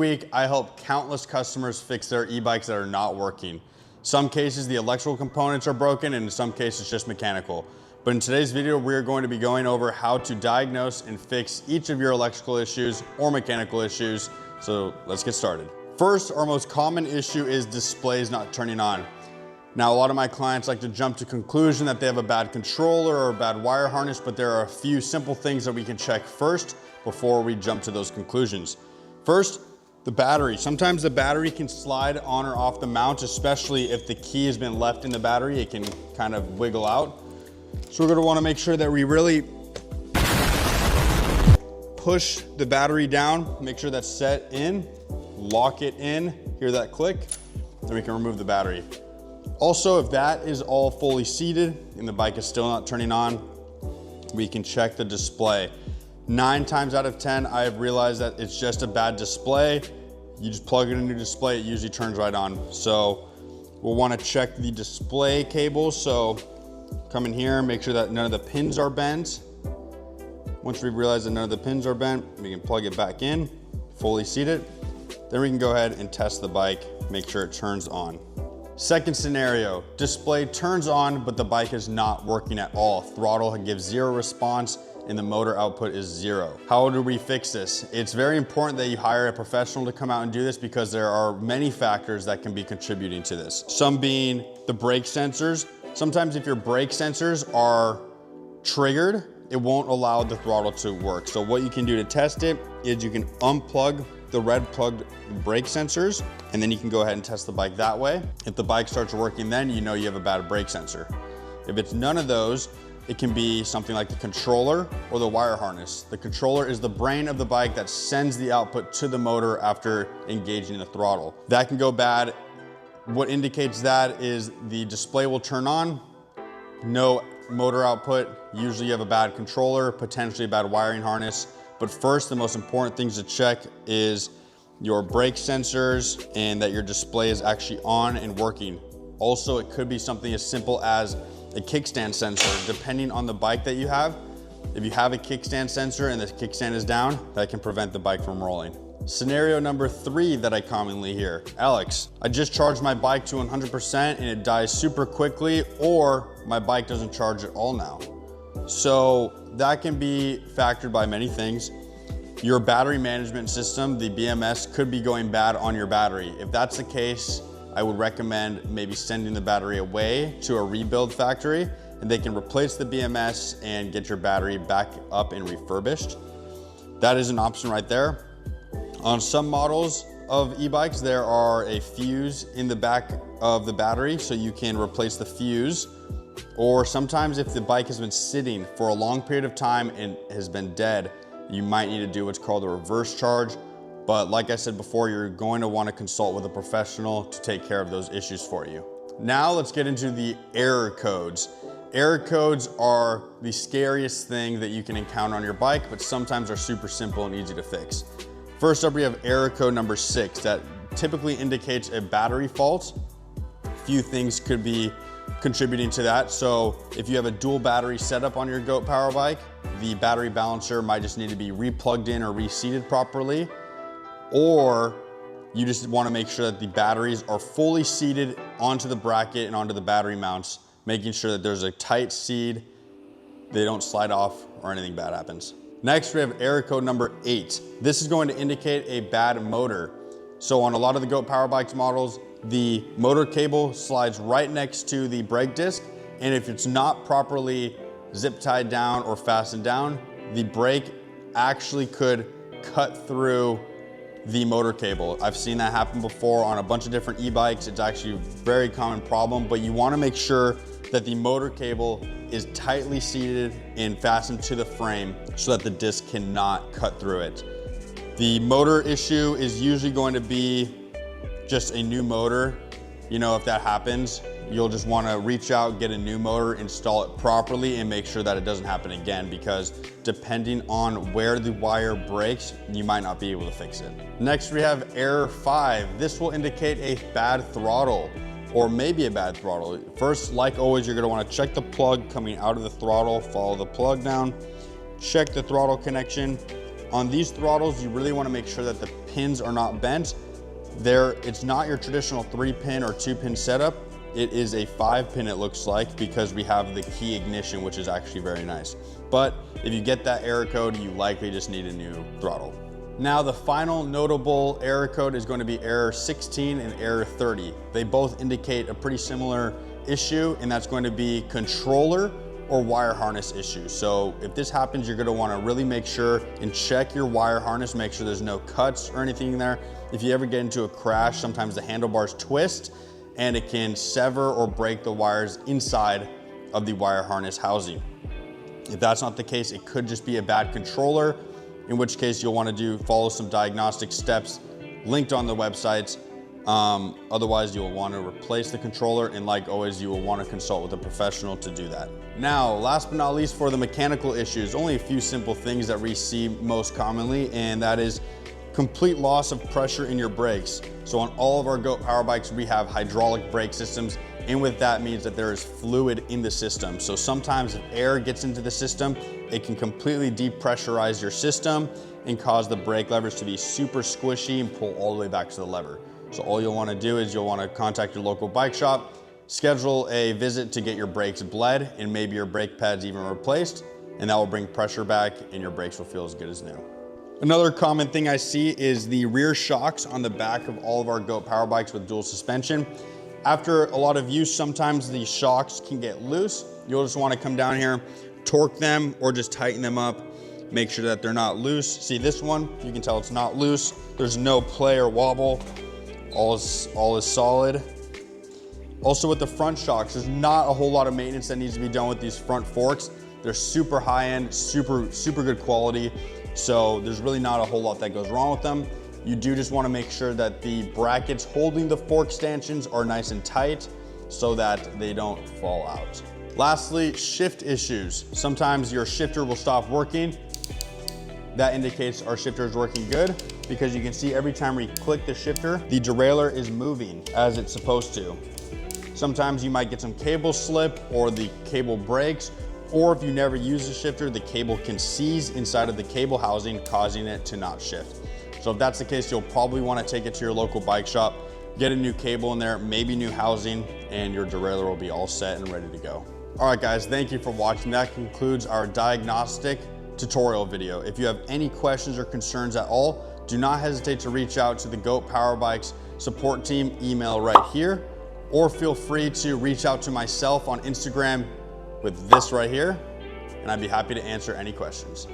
week, I help countless customers fix their e-bikes that are not working. Some cases, the electrical components are broken, and in some cases, just mechanical. But in today's video, we're going to be going over how to diagnose and fix each of your electrical issues or mechanical issues. So let's get started. First, our most common issue is displays not turning on. Now, a lot of my clients like to jump to conclusion that they have a bad controller or a bad wire harness, but there are a few simple things that we can check first before we jump to those conclusions. First, the battery. Sometimes the battery can slide on or off the mount, especially if the key has been left in the battery, it can kind of wiggle out. So we're gonna wanna make sure that we really push the battery down, make sure that's set in, lock it in, hear that click, then we can remove the battery. Also, if that is all fully seated and the bike is still not turning on, we can check the display. 9 times out of 10, I have realized that it's just a bad display. You just plug in a new display, it usually turns right on. So we'll wanna check the display cables. So come in here, make sure that none of the pins are bent. Once we realize that none of the pins are bent, we can plug it back in, fully seated. Then we can go ahead and test the bike, make sure it turns on. Second scenario, display turns on, but the bike is not working at all. Throttle gives 0 response and the motor output is 0. How do we fix this? It's very important that you hire a professional to come out and do this because there are many factors that can be contributing to this. Some being the brake sensors. Sometimes if your brake sensors are triggered, it won't allow the throttle to work. So what you can do to test it is you can unplug the red plugged brake sensors, and then you can go ahead and test the bike that way. If the bike starts working, then you know you have a bad brake sensor. If it's none of those, it can be something like the controller or the wire harness. The controller is the brain of the bike that sends the output to the motor after engaging the throttle. That can go bad. What indicates that is the display will turn on, no motor output. Usually you have a bad controller, potentially a bad wiring harness. But first, the most important things to check is your brake sensors and that your display is actually on and working. Also, it could be something as simple as a kickstand sensor, depending on the bike that you have. If you have a kickstand sensor and the kickstand is down, that can prevent the bike from rolling. Scenario number 3 that I commonly hear, Alex, I just charged my bike to 100% and it dies super quickly, or my bike doesn't charge at all now. So that can be factored by many things. Your battery management system, the BMS, could be going bad on your battery. If that's the case, I would recommend maybe sending the battery away to a rebuild factory and they can replace the BMS and get your battery back up and refurbished. That is an option right there. On some models of e-bikes, there are a fuse in the back of the battery, so you can replace the fuse. Or sometimes if the bike has been sitting for a long period of time and has been dead, you might need to do what's called a reverse charge. But like I said before, you're going to want to consult with a professional to take care of those issues for you. Now let's get into the error codes. Error codes are the scariest thing that you can encounter on your bike, but sometimes are super simple and easy to fix. First up, we have error code number 6 that typically indicates a battery fault. A few things could be contributing to that. So if you have a dual battery setup on your GOAT Power Bike, the battery balancer might just need to be replugged in or reseated properly. Or you just want to make sure that the batteries are fully seated onto the bracket and onto the battery mounts, making sure that there's a tight seat, they don't slide off or anything bad happens. Next, we have error code number 8. This is going to indicate a bad motor. So on a lot of the GOAT Power Bikes models, the motor cable slides right next to the brake disc, and if it's not properly zip tied down or fastened down, the brake actually could cut through the motor cable. I've seen that happen before on a bunch of different e-bikes. It's actually a very common problem, but you wanna make sure that the motor cable is tightly seated and fastened to the frame so that the disc cannot cut through it. The motor issue is usually going to be just a new motor. You know, if that happens, you'll just wanna reach out, get a new motor, install it properly, and make sure that it doesn't happen again, because depending on where the wire breaks, you might not be able to fix it. Next, we have error 5. This will indicate a bad throttle, or maybe a bad throttle. First, like always, you're gonna wanna check the plug coming out of the throttle, follow the plug down, check the throttle connection. On these throttles, you really wanna make sure that the pins are not bent. It's not your traditional 3-pin or 2-pin setup. It is a 5-pin, it looks like, because we have the key ignition, which is actually very nice. But if you get that error code, you likely just need a new throttle. Now, the final notable error code is going to be error 16 and error 30. They both indicate a pretty similar issue, and that's going to be controller or wire harness issues. So if this happens, you're gonna wanna really make sure and check your wire harness, make sure there's no cuts or anything in there. If you ever get into a crash, sometimes the handlebars twist and it can sever or break the wires inside of the wire harness housing. If that's not the case, it could just be a bad controller, in which case you'll wanna follow some diagnostic steps linked on the websites. Otherwise, you'll want to replace the controller, and like always, you will want to consult with a professional to do that. Now, last but not least, for the mechanical issues, only a few simple things that we see most commonly, and that is complete loss of pressure in your brakes. So on all of our GOAT power bikes, we have hydraulic brake systems, and with that means that there is fluid in the system. So sometimes if air gets into the system, it can completely depressurize your system and cause the brake levers to be super squishy and pull all the way back to the lever. So all you'll want to do is you'll want to contact your local bike shop, schedule a visit to get your brakes bled and maybe your brake pads even replaced, and that will bring pressure back and your brakes will feel as good as new. Another common thing I see is the rear shocks on the back of all of our GOAT power bikes with dual suspension. After a lot of use, sometimes these shocks can get loose. You'll just want to come down here, torque them, or just tighten them up. Make sure that they're not loose. See this one, you can tell it's not loose. There's no play or wobble. All is solid. Also with the front shocks, there's not a whole lot of maintenance that needs to be done with these front forks. They're super high end, super good quality. So there's really not a whole lot that goes wrong with them. You do just want to make sure that the brackets holding the fork stanchions are nice and tight so that they don't fall out. Lastly, shift issues. Sometimes your shifter will stop working. That indicates our shifter is working good, because you can see every time we click the shifter, the derailleur is moving as it's supposed to. Sometimes you might get some cable slip or the cable breaks, or if you never use the shifter, the cable can seize inside of the cable housing, causing it to not shift. So if that's the case, you'll probably want to take it to your local bike shop, get a new cable in there, maybe new housing, and your derailleur will be all set and ready to go. All right, guys, thank you for watching. That concludes our diagnostic tutorial video. If you have any questions or concerns at all, do not hesitate to reach out to the GOAT Power Bikes support team email right here, or feel free to reach out to myself on Instagram with this right here, and I'd be happy to answer any questions.